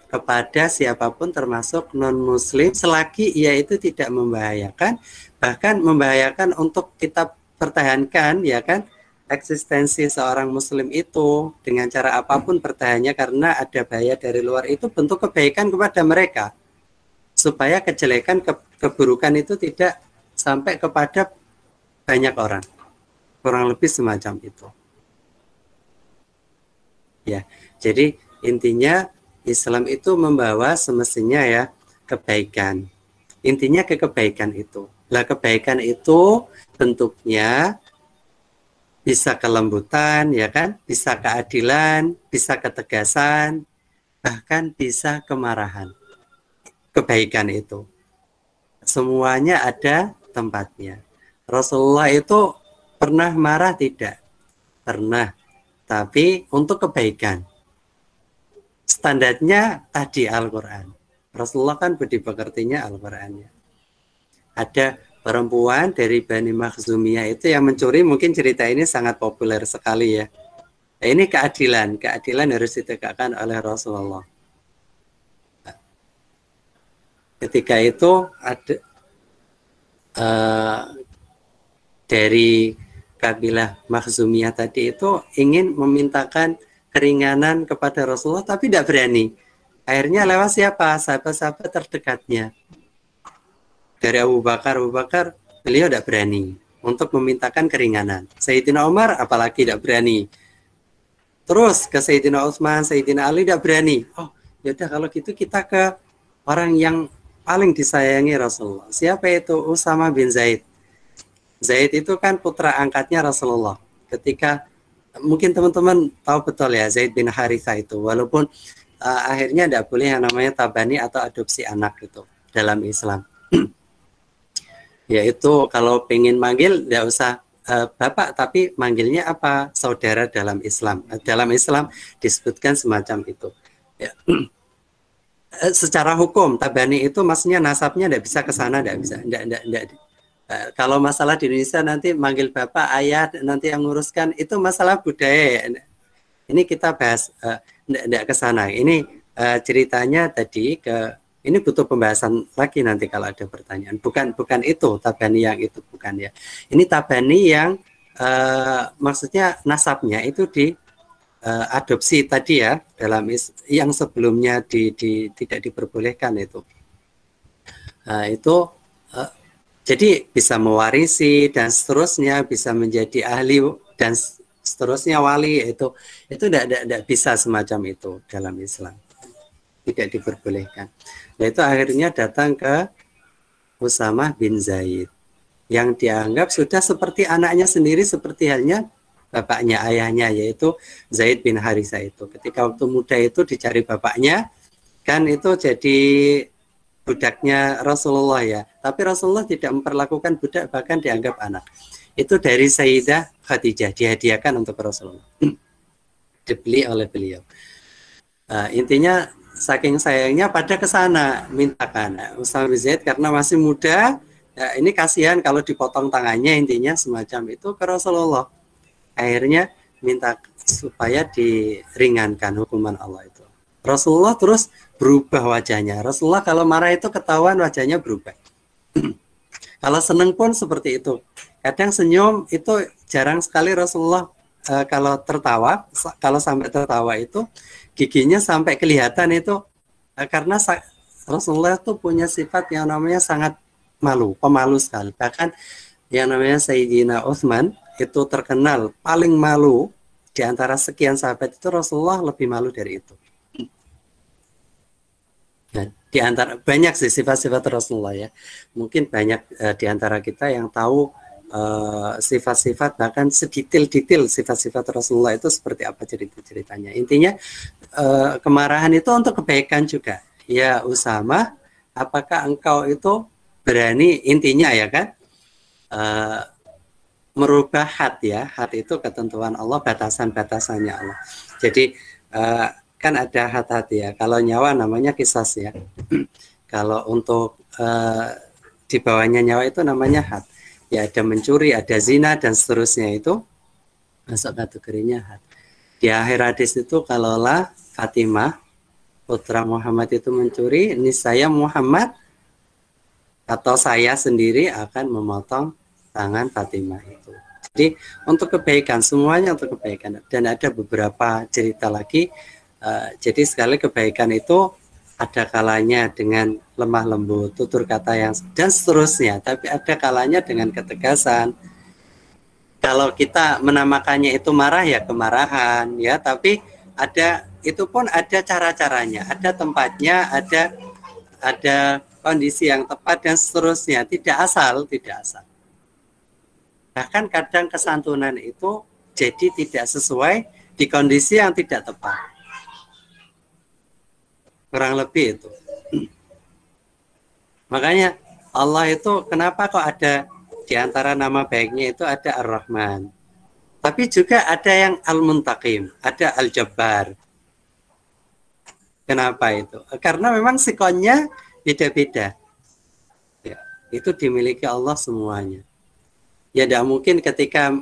kepada siapapun termasuk non-muslim selagi ia itu tidak membahayakan, bahkan membahayakan untuk kita pertahankan ya kan eksistensi seorang muslim itu dengan cara apapun bertahannya karena ada bahaya dari luar, itu bentuk kebaikan kepada mereka supaya kejelekan keburukan itu tidak sampai kepada banyak orang. Kurang lebih semacam itu. Ya, jadi intinya Islam itu membawa semestinya ya kebaikan. Intinya ke kebaikan itu. Lah kebaikan itu bentuknya bisa kelembutan, ya kan, bisa keadilan, bisa ketegasan, bahkan bisa kemarahan. Kebaikan itu semuanya ada tempatnya. Rasulullah itu pernah marah tidak? Pernah, tapi untuk kebaikan. Standarnya tadi Al-Quran. Rasulullah kan budi pekertinya Al-Qurannya. Ada perempuan dari Bani Makhzumiyah itu yang mencuri, mungkin cerita ini sangat populer sekali ya. Nah, ini keadilan harus ditegakkan oleh Rasulullah. Ketika itu ada dari kabilah Makhzumiyah tadi itu ingin memintakan keringanan kepada Rasulullah tapi tidak berani. Akhirnya lewat siapa? Sahabat-sahabat terdekatnya. Dari Abu Bakar, beliau tidak berani untuk memintakan keringanan. Sayyidina Umar apalagi tidak berani. Terus ke Sayyidina Utsman, Sayyidina Ali tidak berani. Oh, yaudah kalau gitu kita ke orang yang paling disayangi Rasulullah. Siapa itu? Usama bin Zaid. Zaid itu kan putra angkatnya Rasulullah. Ketika mungkin teman-teman tahu betul ya, Zaid bin Harithah itu, walaupun akhirnya tidak boleh yang namanya tabani atau adopsi anak itu dalam Islam. Yaitu kalau pengen manggil tidak usah bapak, tapi manggilnya apa? Saudara dalam Islam. Dalam Islam disebutkan semacam itu. Ya. Secara hukum tabani itu maksudnya nasabnya tidak bisa ke sana, tidak bisa, tidak. Kalau masalah di Indonesia nanti manggil bapak, ayah, nanti yang nguruskan, itu masalah budaya. Ini kita bahas, tidak ke sana. Ini ceritanya tadi ini butuh pembahasan lagi nanti kalau ada pertanyaan. Bukan itu tabani yang itu, bukan ya. Ini tabani yang maksudnya nasabnya itu di adopsi tadi ya, dalam yang sebelumnya tidak diperbolehkan itu. Jadi bisa mewarisi dan seterusnya, bisa menjadi ahli dan seterusnya wali, itu tidak bisa semacam itu dalam Islam, tidak diperbolehkan. Nah itu akhirnya datang ke Usamah bin Zaid yang dianggap sudah seperti anaknya sendiri, seperti halnya bapaknya, ayahnya, yaitu Zaid bin Harithah itu. Ketika waktu muda itu dicari bapaknya, kan itu jadi budaknya Rasulullah ya. Tapi Rasulullah tidak memperlakukan budak, bahkan dianggap anak. Itu dari Sayyidah Khadijah, dihadiahkan untuk Rasulullah. Dibeli oleh beliau. Intinya saking sayangnya pada ke sana mintakan. Usamah bin Zaid karena masih muda, ini kasihan kalau dipotong tangannya, intinya semacam itu ke Rasulullah. Akhirnya minta supaya diringankan hukuman Allah itu. Rasulullah terus berubah wajahnya. Rasulullah kalau marah itu ketahuan wajahnya berubah. Kalau seneng pun seperti itu. Kadang senyum itu jarang sekali Rasulullah kalau tertawa. Kalau sampai tertawa itu giginya sampai kelihatan itu karena Rasulullah itu punya sifat yang namanya sangat malu, pemalu sekali. Bahkan yang namanya Sayyidina Utsman itu terkenal paling malu di antara sekian sahabat itu. Rasulullah lebih malu dari itu. Nah, di antara banyak sih sifat-sifat Rasulullah ya. Mungkin banyak di antara kita yang tahu sifat-sifat, bahkan sedetail-detail sifat-sifat Rasulullah itu seperti apa cerita-ceritanya. Intinya kemarahan itu untuk kebaikan juga. Ya Usamah, apakah engkau itu berani, intinya ya kan, merubah had ya. Had itu ketentuan Allah, batasan-batasannya Allah. Jadi kan ada had ya. Kalau nyawa namanya qisas ya. Kalau untuk di bawahnya nyawa itu namanya had. Ya ada mencuri, ada zina dan seterusnya, itu masuk kategorinya had. Di akhir hadis itu kalaulah Fatimah putra Muhammad itu mencuri, niscaya Muhammad atau saya sendiri akan memotong tangan Fatimah itu. Jadi untuk kebaikan, semuanya untuk kebaikan. Dan ada beberapa cerita lagi. Jadi sekali kebaikan itu ada kalanya dengan lemah lembut, tutur kata yang dan seterusnya. Tapi ada kalanya dengan ketegasan. Kalau kita menamakannya itu marah ya kemarahan ya. Tapi itu pun ada cara-caranya, ada tempatnya, ada kondisi yang tepat dan seterusnya. Tidak asal. Bahkan kadang kesantunan itu jadi tidak sesuai di kondisi yang tidak tepat. Kurang lebih itu. Makanya Allah itu kenapa kok ada di antara nama baiknya itu ada Ar-Rahman. Tapi juga ada yang Al-Muntaqim, ada Al-Jabbar. Kenapa itu? Karena memang sikonnya beda-beda. Ya, itu dimiliki Allah semuanya. Ya tidak mungkin ketika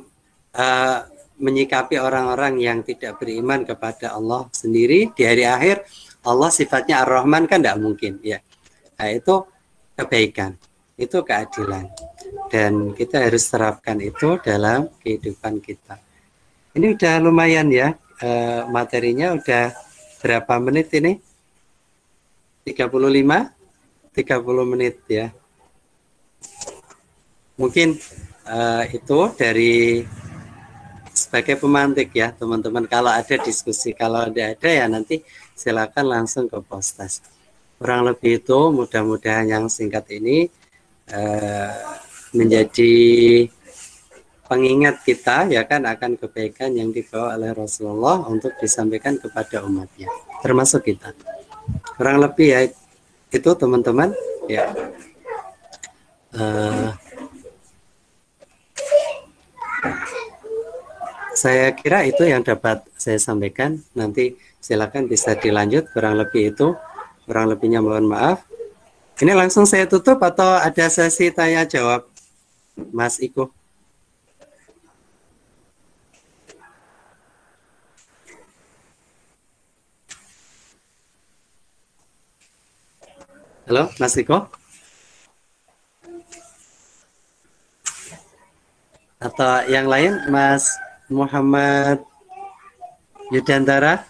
menyikapi orang-orang yang tidak beriman kepada Allah sendiri di hari akhir, Allah sifatnya Ar-Rahman kan tidak mungkin. Ya, nah, itu kebaikan, itu keadilan. Dan kita harus terapkan itu dalam kehidupan kita. Ini udah lumayan ya, materinya udah berapa menit ini? 35? 30 menit ya. Mungkin itu dari sebagai pemantik ya teman-teman. Kalau ada diskusi, kalau ada ya nanti silakan langsung ke postas. Kurang lebih itu mudah-mudahan yang singkat ini menjadi pengingat kita ya kan akan kebaikan yang dibawa oleh Rasulullah untuk disampaikan kepada umatnya, termasuk kita. Kurang lebih ya itu teman-teman ya. Saya kira itu yang dapat saya sampaikan. Nanti silakan bisa dilanjut. Kurang lebih itu, kurang lebihnya mohon maaf. Ini langsung saya tutup atau ada sesi tanya jawab, Mas Iko? Halo, Mas Iko? Atau yang lain, Mas Muhammad Yudhantara?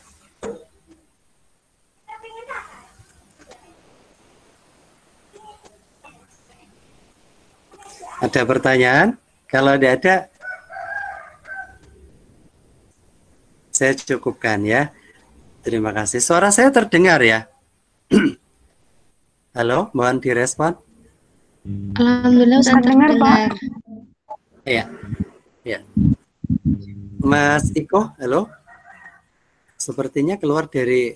Ada pertanyaan? Kalau tidak ada, saya cukupkan ya. Terima kasih. Suara saya terdengar ya? Halo, mohon direspon. Alhamdulillah Ustaz Terdengar, terdengar. Iya. Ya. Mas Iko, halo. Sepertinya keluar dari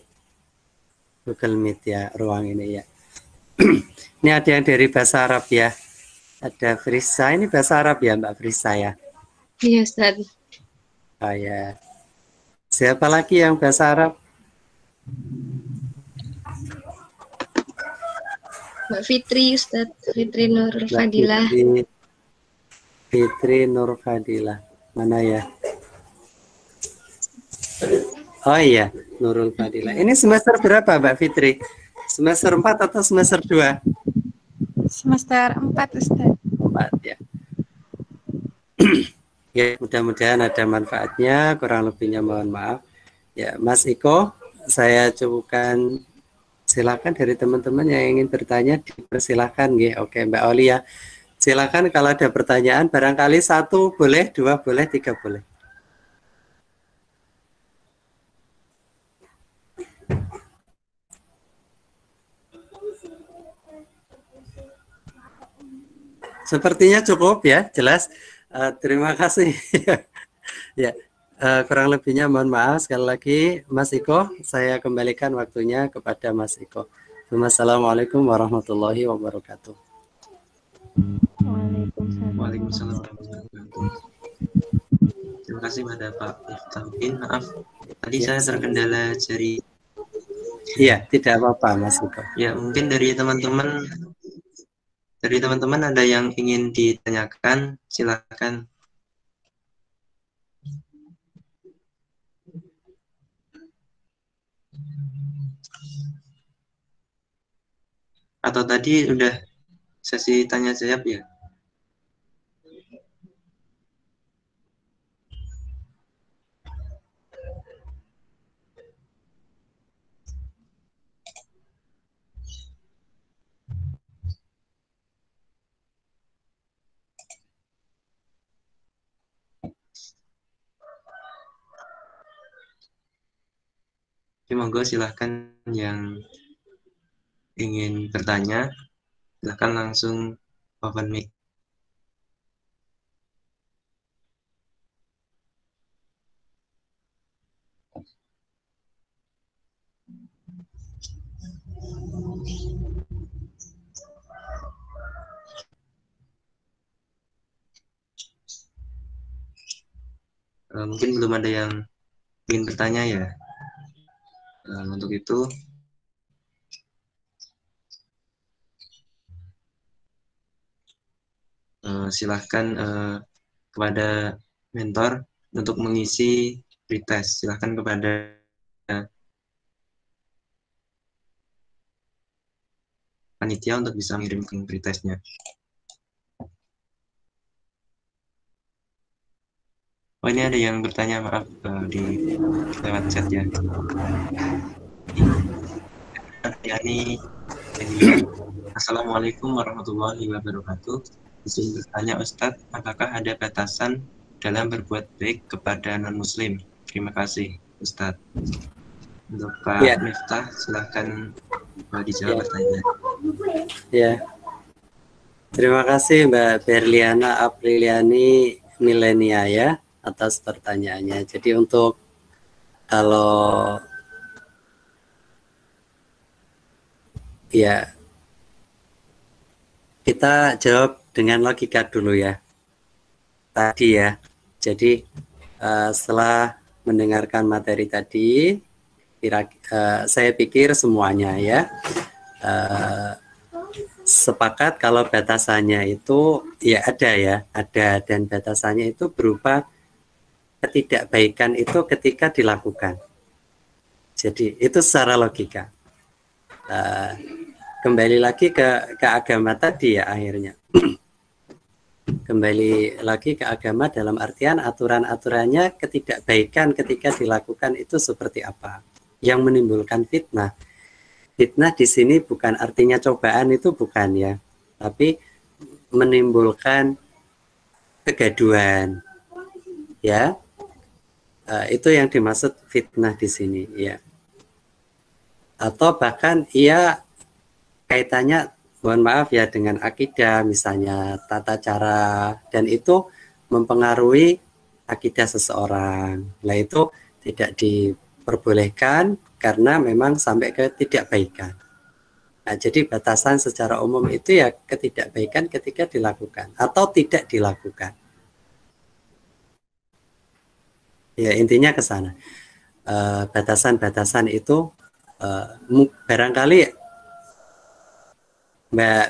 Google Meet ya, ruang ini ya. Ini ada yang dari bahasa Arab ya. Ada Frisa, ini bahasa Arab ya Mbak Frisa ya? Iya Ustaz. Oh ya. Siapa lagi yang bahasa Arab? Mbak Fitri Ustaz, Fitri Nurul Mbak Fadilah. Fitri Nur Fadilah. Mana ya? Oh iya, Nurul Fadilah. Ini semester berapa Mbak Fitri? Semester 4 atau semester 2? Semester 4 Ustaz. 4 ya. Ya, mudah-mudahan ada manfaatnya, kurang lebihnya mohon maaf. Ya, Mas Iko, saya cukupkan, silakan dari teman-teman yang ingin bertanya, dipersilakan ya. Oke, Mbak Aulia. Silakan kalau ada pertanyaan, barangkali 1 boleh, 2 boleh, 3 boleh. Sepertinya cukup ya, jelas. Terima kasih. Ya, kurang lebihnya mohon maaf sekali lagi, Mas Iko. Saya kembalikan waktunya kepada Mas Iko. Wassalamualaikum warahmatullahi wabarakatuh. Waalaikumsalam warahmatullahi wabarakatuh. Terima kasih pada Pak Miftahudin. Maaf, tadi Ya, saya terkendala jari. Iya, tidak apa-apa Mas Iko. Ya, mungkin dari teman-teman ada yang ingin ditanyakan, silakan. Atau tadi udah sesi tanya jawab ya? Oke, monggo silahkan yang ingin bertanya, silahkan langsung open mic. Mungkin belum ada yang ingin bertanya ya. Untuk itu silahkan kepada mentor untuk mengisi pretest. Silahkan kepada panitia untuk bisa mengirimkan pretestnya. Oh, ini ada yang bertanya, maaf, di lewat chat ya. Yani, Assalamualaikum warahmatullahi wabarakatuh. Izin bertanya Ustadz, apakah ada batasan dalam berbuat baik kepada non-muslim? Terima kasih Ustadz. Untuk Pak Miftah, silahkan dijawab pertanyaan. Ya. Terima kasih Mbak Berliana Apriliani Milenia ya atas pertanyaannya. Jadi untuk kalau ya kita jawab dengan logika dulu ya. Tadi ya. Jadi setelah mendengarkan materi tadi, saya pikir semuanya ya sepakat kalau batasannya itu ya ada dan batasannya itu berupa ketidakbaikan itu ketika dilakukan. Jadi itu secara logika. Kembali lagi ke agama tadi ya akhirnya. Kembali lagi ke agama dalam artian aturan-aturannya ketidakbaikan ketika dilakukan itu seperti apa. Yang menimbulkan fitnah. Fitnah di sini bukan artinya cobaan, itu bukan ya. Tapi menimbulkan kegaduhan. Ya. Itu yang dimaksud fitnah di sini ya. Atau bahkan ia kaitannya mohon maaf ya dengan akidah misalnya tata cara dan itu mempengaruhi akidah seseorang. Nah itu tidak diperbolehkan karena memang sampai ke ketidakbaikan. Nah, jadi batasan secara umum itu ya ketidakbaikan ketika dilakukan atau tidak dilakukan. Ya intinya ke sana. Batasan-batasan itu barangkali Mbak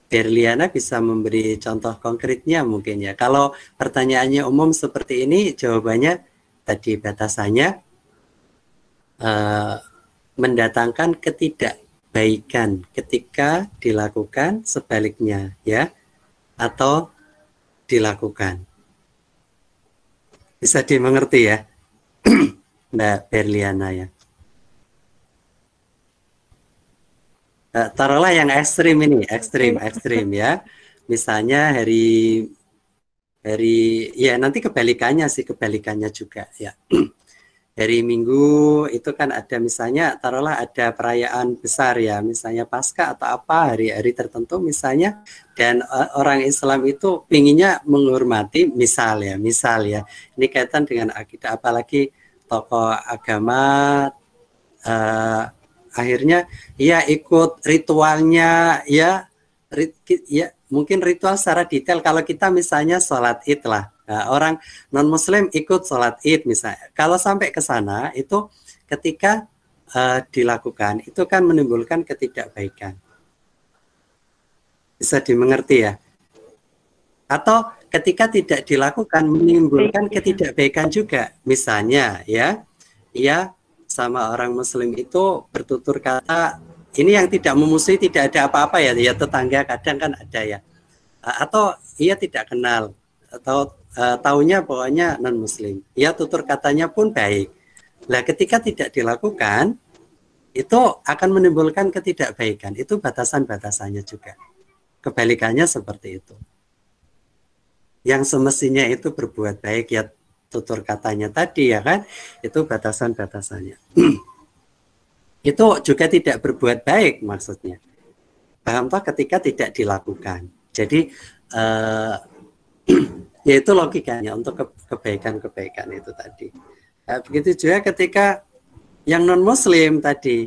Berliana bisa memberi contoh konkretnya mungkin ya. Kalau pertanyaannya umum seperti ini, jawabannya tadi batasannya mendatangkan ketidakbaikan ketika dilakukan, sebaliknya ya, atau dilakukan. Bisa dimengerti ya, Mbak Berliana ya. Taruhlah yang ekstrim ini, ekstrim ya. Misalnya hari ya nanti kebalikannya juga ya. Hari Minggu itu kan ada misalnya taruhlah ada perayaan besar ya, misalnya Paskah atau apa hari-hari tertentu misalnya, dan orang Islam itu pinginnya menghormati misal ya ini kaitan dengan akidah, apalagi tokoh agama akhirnya ya ikut ritualnya ya mungkin ritual secara detail. Kalau kita misalnya sholat id lah, nah, orang non muslim ikut sholat id misalnya, kalau sampai ke sana itu ketika dilakukan itu kan menimbulkan ketidakbaikan. Bisa dimengerti ya. Atau ketika tidak dilakukan menimbulkan ketidakbaikan juga. Misalnya ya sama orang muslim itu bertutur kata, ini yang tidak memusuhi, tidak ada apa-apa ya tetangga kadang kan ada ya. Atau ia tidak kenal atau taunya pokoknya non muslim. Ya tutur katanya pun baik. Nah, ketika tidak dilakukan itu akan menimbulkan ketidakbaikan. Itu batasan-batasannya juga. Kebalikannya seperti itu. Yang semestinya itu berbuat baik ya tutur katanya tadi ya kan, itu batasan-batasannya. Itu juga tidak berbuat baik maksudnya. Paham toh ketika tidak dilakukan. Jadi yaitu logikanya untuk kebaikan-kebaikan itu tadi. Nah, begitu juga ketika yang non muslim tadi.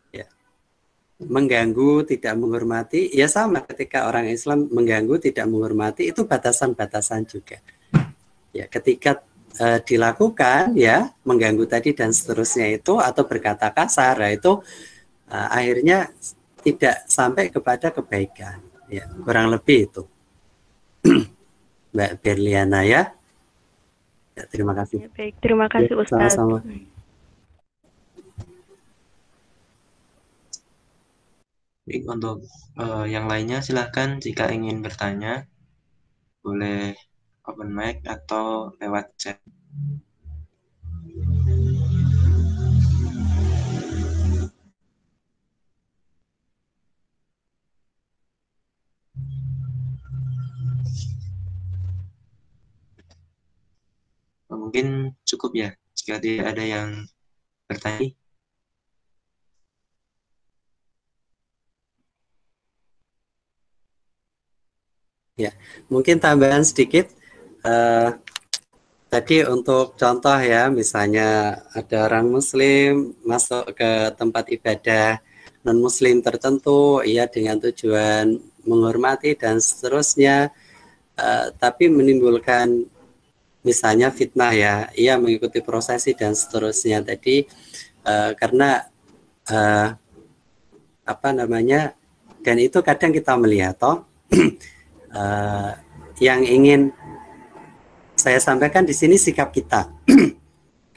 Ya. mengganggu, tidak menghormati, ya sama ketika orang Islam mengganggu, tidak menghormati, itu batasan-batasan juga. Ya, ketika dilakukan ya mengganggu tadi dan seterusnya itu atau berkata kasar, ya, itu akhirnya tidak sampai kepada kebaikan. Ya, kurang lebih itu. Mbak Berliana ya. Ya, terima kasih. Ya, baik, terima kasih Ya, Ustadz. sama-sama. Baik, untuk yang lainnya silahkan jika ingin bertanya, boleh open mic atau lewat chat. Mungkin cukup ya jika tidak ada yang bertanya. Ya, mungkin tambahan sedikit. Tadi untuk contoh ya, misalnya ada orang Muslim masuk ke tempat ibadah non-Muslim tertentu, ya dengan tujuan menghormati dan seterusnya, tapi menimbulkan misalnya fitnah ya, ia mengikuti prosesi dan seterusnya. Tadi karena apa namanya, dan itu kadang kita melihat toh. Yang ingin saya sampaikan di sini sikap kita.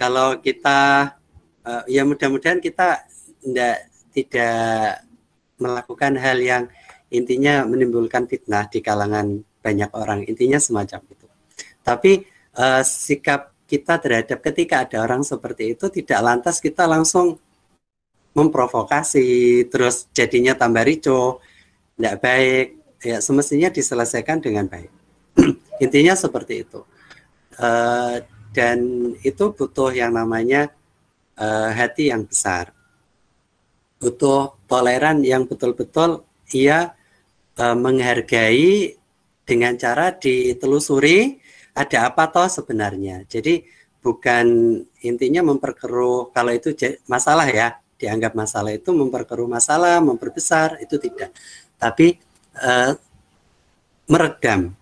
Kalau kita ya mudah-mudahan kita tidak melakukan hal yang intinya menimbulkan fitnah di kalangan banyak orang, intinya semacam itu. Tapi sikap kita terhadap ketika ada orang seperti itu tidak lantas kita langsung memprovokasi terus jadinya tambah ricuh, tidak baik. Ya, semestinya diselesaikan dengan baik. Intinya seperti itu. Dan itu butuh yang namanya hati yang besar. Butuh toleran yang betul-betul ia menghargai dengan cara ditelusuri ada apa toh sebenarnya. Jadi bukan intinya memperkeruh, kalau itu masalah ya, dianggap masalah itu memperkeruh masalah, memperbesar, itu tidak. Tapi meredam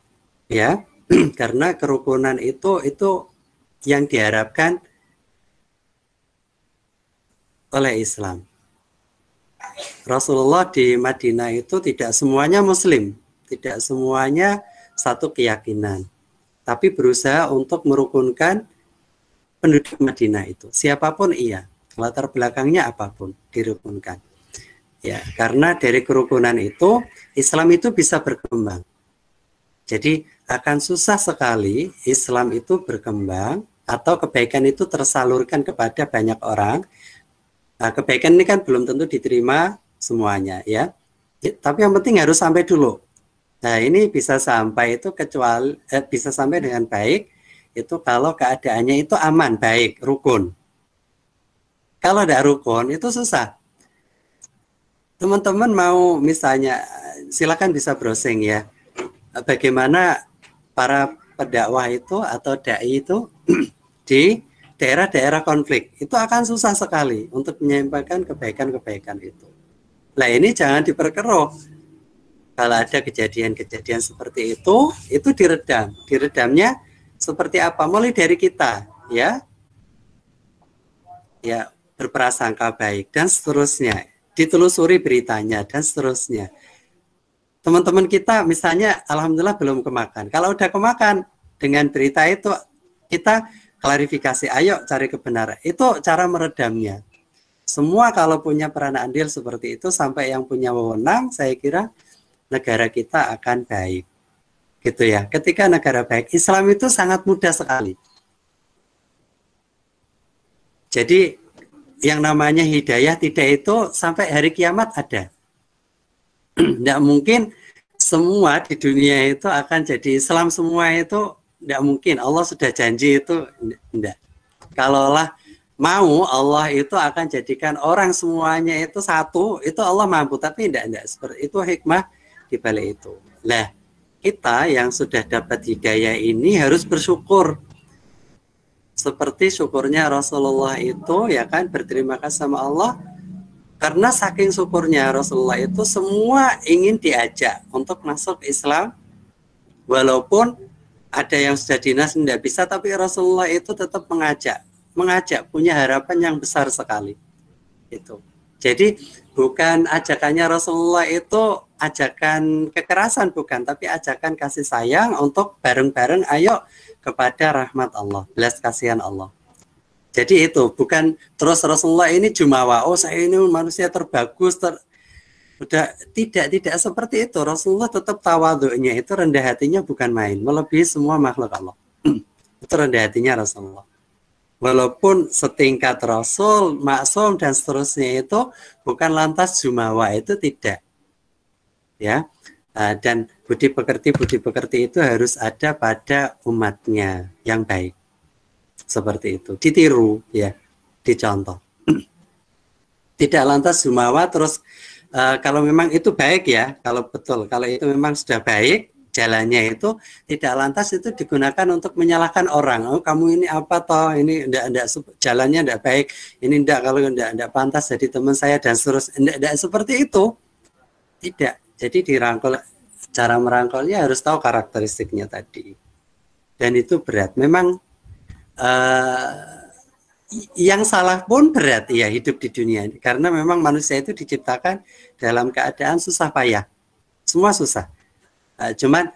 ya, karena kerukunan itu yang diharapkan oleh Islam. Rasulullah di Madinah itu tidak semuanya Muslim, tidak semuanya satu keyakinan, tapi berusaha untuk merukunkan penduduk Madinah itu, siapapun ia, latar belakangnya apapun, dirukunkan. Ya, karena dari kerukunan itu Islam itu bisa berkembang. Jadi akan susah sekali Islam itu berkembang atau kebaikan itu tersalurkan kepada banyak orang. Nah, kebaikan ini kan belum tentu diterima semuanya ya. Tapi yang penting harus sampai dulu. Nah, ini bisa sampai itu kecuali bisa sampai dengan baik itu kalau keadaannya itu aman, baik, rukun. Kalau tidak rukun itu susah. Teman-teman mau misalnya silakan bisa browsing ya, bagaimana para pendakwah itu atau dai itu di daerah-daerah konflik itu akan susah sekali untuk menyampaikan kebaikan-kebaikan itu. Nah, ini jangan diperkeruh. Kalau ada kejadian-kejadian seperti itu diredam. Diredamnya seperti apa? Mulai dari kita ya, ya berprasangka baik dan seterusnya. Ditelusuri beritanya dan seterusnya. Teman-teman kita misalnya alhamdulillah belum kemakan. Kalau udah kemakan dengan berita itu kita klarifikasi, ayo cari kebenaran. Itu cara meredamnya. Semua kalau punya peran andil seperti itu sampai yang punya wewenang, saya kira negara kita akan baik. Gitu ya. Ketika negara baik, Islam itu sangat mudah sekali. Jadi yang namanya hidayah tidak itu sampai hari kiamat ada. Tidak mungkin semua di dunia itu akan jadi Islam semua itu, tidak mungkin. Allah sudah janji itu, tidak. Kalaulah mau Allah itu akan jadikan orang semuanya itu satu, itu Allah mampu, tapi tidak seperti itu, hikmah di balik itu. Nah, kita yang sudah dapat hidayah ini harus bersyukur. Seperti syukurnya Rasulullah itu ya kan, berterima kasih sama Allah Karena saking syukurnya Rasulullah itu semua ingin diajak untuk masuk Islam, walaupun ada yang sudah dinas tidak bisa, tapi Rasulullah itu tetap mengajak, punya harapan yang besar sekali. Itu. Jadi bukan ajakannya Rasulullah itu ajakan kekerasan, bukan, tapi ajakan kasih sayang untuk bareng-bareng ayo kepada rahmat Allah, belas kasihan Allah. Jadi itu bukan terus Rasulullah ini jumawa, oh saya ini manusia terbagus, udah tidak seperti itu. Rasulullah tetap tawadhu'nya itu, rendah hatinya bukan main, melebihi semua makhluk Allah. Itu rendah hatinya Rasulullah. Walaupun setingkat Rasul, maksum dan seterusnya itu bukan lantas jumawa, itu tidak. Ya. Dan budi pekerti itu harus ada pada umatnya yang baik. Seperti itu, ditiru ya, dicontoh. Tidak lantas jumawa terus kalau memang itu baik ya, kalau betul, kalau itu memang sudah baik jalannya itu, tidak lantas itu digunakan untuk menyalahkan orang. Oh kamu ini apa toh, ini enggak jalannya enggak baik, ini enggak, kalau enggak pantas jadi teman saya dan seterusnya, enggak seperti itu. Tidak. Jadi dirangkul, cara merangkulnya harus tahu karakteristiknya tadi. Dan itu berat. Memang yang salah pun berat ya hidup di dunia ini, karena memang manusia itu diciptakan dalam keadaan susah payah, semua susah. Cuman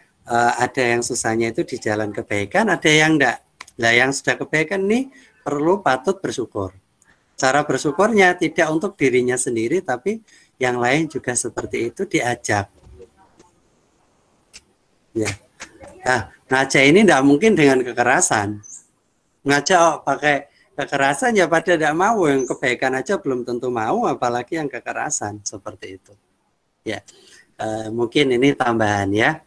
ada yang susahnya itu di jalan kebaikan, ada yang enggak. Nah yang sudah kebaikan nih perlu patut bersyukur. Cara bersyukurnya tidak untuk dirinya sendiri, tapi yang lain juga seperti itu diajak. Ya. Nah, ngajak ini tidak mungkin dengan kekerasan. Ngajak pakai kekerasan ya pada tidak mau, yang kebaikan aja belum tentu mau, apalagi yang kekerasan seperti itu. Ya, mungkin ini tambahan ya.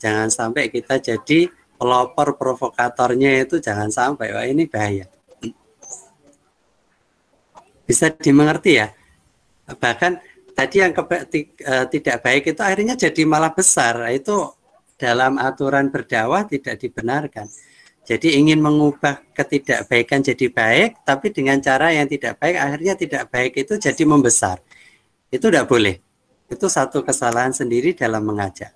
Jangan sampai kita jadi pelopor provokatornya, itu jangan sampai. Wah ini bahaya. Bisa dimengerti ya. Bahkan tadi yang tidak baik itu akhirnya jadi malah besar. Itu dalam aturan berdakwah tidak dibenarkan. Jadi ingin mengubah ketidakbaikan jadi baik, tapi dengan cara yang tidak baik, akhirnya tidak baik itu jadi membesar. Itu tidak boleh. Itu satu kesalahan sendiri dalam mengajak.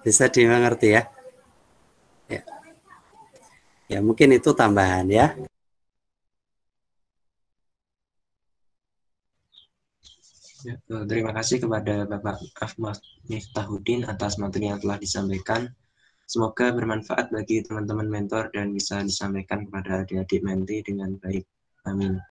Bisa dimengerti ya? Ya. Ya mungkin itu tambahan ya. Ya, terima kasih kepada Bapak Ahmad Miftahuddin atas materi yang telah disampaikan. Semoga bermanfaat bagi teman-teman mentor dan bisa disampaikan kepada adik-adik menti dengan baik. Amin.